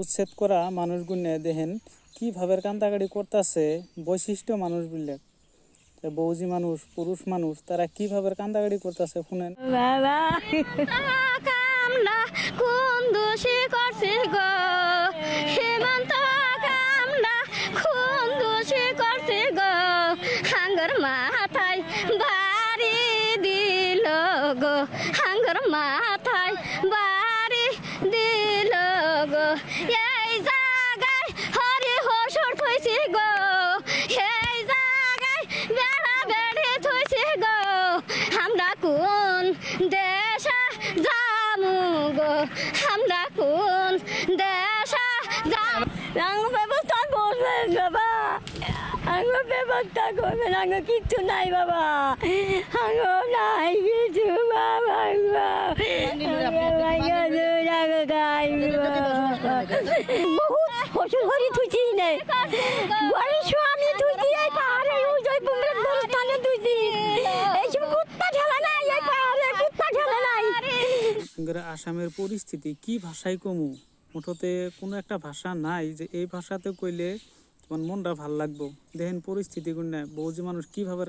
উচ্ছেদ করা মানুষগুলো দেখেন কিভাবে কান্দাকাটি করতেছে। বৈশিষ্ট্য মানুষ বললে বৌজি মানুষ, পুরুষ মানুষ, তারা কিভাবে কান্দাকাটি করতেছে শুনেন। বাবা কামলা কোন দোষে করছে গো, হেমন্ত কামলা কোন দোষে করছে গো, হাঙ্গর মাথায় বাড়ি দিল গো, হাঙ্গর মাথায় বাড়ি দিল গো, এই জায়গায় হরি হসর থইছে গো, এই জায়গায় বেড়া বেড়ে থইছে গো, আমরা কোন দেশে যামু গো, আমরা কোন দেশে যাম। আঙ্গ ব্যবস্থা করবেন বাবা, আঙ্গ ব্যবস্থা করবেন, আঙ্গ কিচ্ছু নাই বাবা, আঙ্গ নাই কিছু বাবা, বহুত পশু হরি থুইছি নে ঘরে স্বামী থুইছি, এই পাহাড়ে উজয় বুমরাত বস্তানে থুইছি, এইসব কুত্তা ঠেলা নাই, এই পাহাড়ে কুত্তা ঠেলা নাই। আসামের পরিস্থিতি কি ভাষায় কমু, মুঠতে কোনো একটা ভাষা নাই যে এই ভাষাতে কইলে তোমার মনটা ভাল লাগবো। দেখেন পরিস্থিতি গুণ বৌজি মানুষ কিভাবে